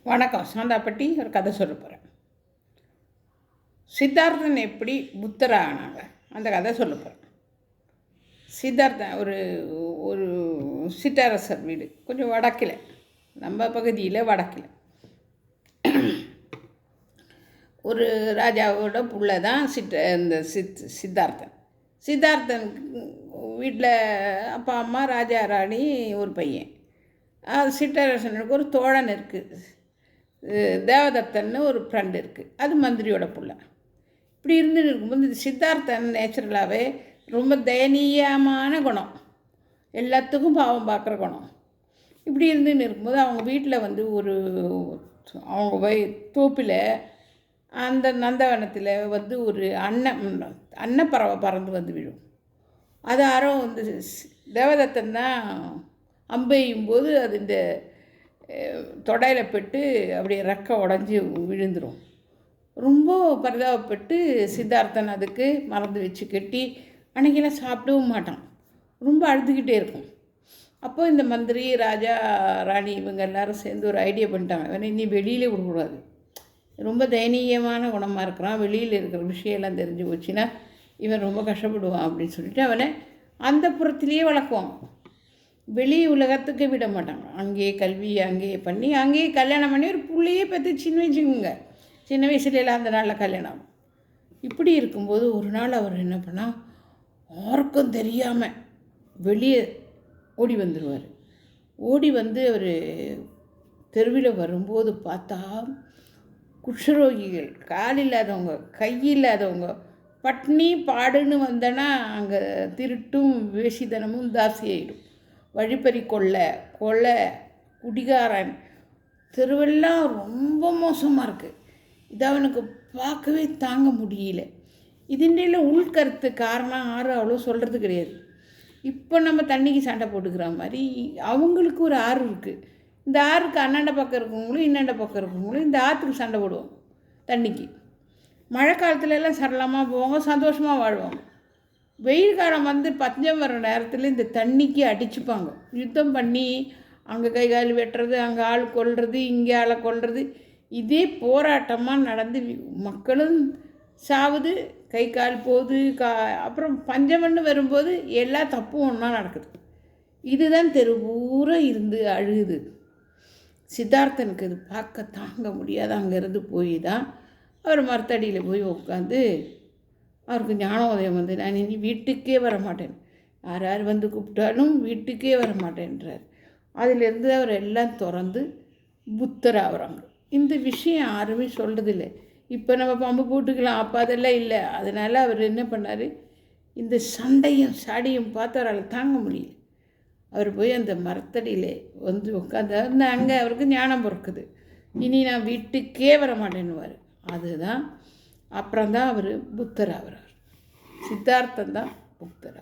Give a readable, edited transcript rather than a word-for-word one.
வணக்கம். சாந்தாப்பட்டி ஒரு கதை சொல்ல போகிறேன். சித்தார்த்தன் எப்படி புத்தர் ஆனாங்க அந்த கதை சொல்ல போகிறேன். சித்தார்த்தன் ஒரு ஒரு சிற்றரசர் வீடு, கொஞ்சம் வடக்கில், நம்ம பகுதியில் வடக்கில் ஒரு ராஜாவோட புள்ள தான் இந்த சித்தார்த்தன். சித்தார்த்தன் வீட்டில் அப்பா அம்மா, ராஜா ராணி, ஒரு பையன். சிற்றரசனுக்கு ஒரு தோழன் இருக்குது, தேவதத்தன்னு ஒரு ஃப்ரெண்டு இருக்குது, அது மந்திரியோட புள்ள. இப்படி இருந்து இருக்கும்போது இந்த சித்தார்த்தன் நேச்சுரலாகவே ரொம்ப தயனீயமான குணம், எல்லாத்துக்கும் பாவம் பார்க்குற குணம். இப்படி இருந்துன்னு இருக்கும்போது அவங்க வீட்டில் அவங்க தோப்பில் அந்த நந்தவனத்தில் ஒரு அன்னப்பறவை பறந்து விழும். அது யாரோ தேவதத்தன் தான் அம்பெய்யும் போது அது இந்த தொடையில் பட்டு அப்படியே ரெக்கை உடஞ்சி விழுந்துடும். ரொம்ப பரிதாபப்பட்டு சித்தார்த்தன் அதுக்கு மறந்து வச்சு கட்டி அன்றைக்கெல்லாம் சாப்பிடவும் மாட்டான், ரொம்ப அழுதுகிட்டே இருக்கும். அப்போ இந்த மந்திரி, ராஜா, ராணி இவங்க எல்லோரும் சேர்ந்து ஒரு ஐடியா பண்ணிட்டாங்க, இவனை இனி வெளியிலே விடக்கூடாது, ரொம்ப தயனீயமான குணமாக இருக்கிறான், வெளியில் இருக்கிற விஷயம்லாம் தெரிஞ்சு போச்சுன்னா இவன் ரொம்ப கஷ்டப்படுவான் அப்படின்னு சொல்லிட்டு அவனை அந்த புறத்திலேயே வளர்க்குவாங்க, வெளி உலகத்துக்கு விட மாட்டாங்க. அங்கேயே கல்வி அங்கேயே பண்ணி அங்கேயே கல்யாணம் பண்ணி ஒரு பிள்ளையே பார்த்து சின்ன வயசுலாம் அந்த நாளில் கல்யாணம். இப்படி இருக்கும்போது ஒரு நாள் அவர் என்ன பண்ணால், யாருக்கும் தெரியாமல் வெளியே ஓடி வந்துடுவார். ஓடி வந்து அவர் தெருவில் வரும்போது பார்த்தா குஷ்டரோகிகள், கால் இல்லாதவங்க, கை இல்லாதவங்க, பட்னி பாடுன்னு வந்தனா அங்கே திருட்டும் வேசித்தனமும் தாசியாயிடும். வழிப்பறி கொள்ளை, குடிகாரன், தெருவெல்லாம் ரொம்ப மோசமாக இருக்குது. இது அவனுக்கு பார்க்கவே தாங்க முடியல. இதுண்டில் உள்கருத்து காரணம் யாரும் அவ்வளோ சொல்கிறது கிடையாது. இப்போ நம்ம தண்ணிக்கு சண்டை போட்டுக்கிற மாதிரி அவங்களுக்கு ஒரு ஆறு இருக்குது. இந்த ஆறுக்கு அண்ணாண்ட பக்கம் இருக்கவங்களும் இன்னாண்ட பக்கம் இருக்கவங்களும் இந்த ஆற்றுக்கு சண்டை போடுவாங்க. தண்ணிக்கு மழை காலத்துலலாம் சரளமாக போவாங்க, சந்தோஷமாக வாழ்வாங்க. வெயில் காலம் பஞ்சம் வர நேரத்தில் இந்த தண்ணிக்கு அடிச்சுப்பாங்க, யுத்தம் பண்ணி அங்கே கை கால் வெட்டுறது, அங்கே ஆள் கொல்றது, இங்கே ஆளை கொல்றது, இதே போராட்டமாக நடந்து மக்களும் சாவுது, கை கால் போகுது. அப்புறம் பஞ்சம்னு வரும்போது எல்லா தப்பும் ஒன்றா நடக்குது. இதுதான் தெருவூரா இருந்து அழுகுது. சித்தார்த்தனுக்கு இது பார்க்க தாங்க முடியாது. அங்கேருந்து போய் தான் அவர் மரத்தடியில் போய் உட்காந்து அவருக்கு ஞானோதயம் நான் இனி வீட்டுக்கே வர மாட்டேன், யார் கூப்பிட்டாலும் வீட்டுக்கே வர மாட்டேன்றார். அதிலேருந்து அவர் எல்லாம் திறந்து புத்தர் ஆகிறாங்க. இந்த விஷயம் யாருமே சொல்கிறதில்லை. இப்போ நம்ம பம்பு போட்டுக்கலாம், அப்போ அதெல்லாம் இல்லை. அதனால் அவர் என்ன பண்ணார், இந்த சண்டையும் சாடியும் பார்த்து அவரால் தாங்க முடியல. அவர் போய் அந்த மரத்தடியில் உட்காந்து அங்கே அவருக்கு ஞானம் பிறக்குது. இனி நான் வீட்டுக்கே வர மாட்டேன்னுவார். அதுதான் அப்புறம்தான் அவர் புத்தர் ஆகிறார். சித்தார்த்தன் தான் புத்தர்.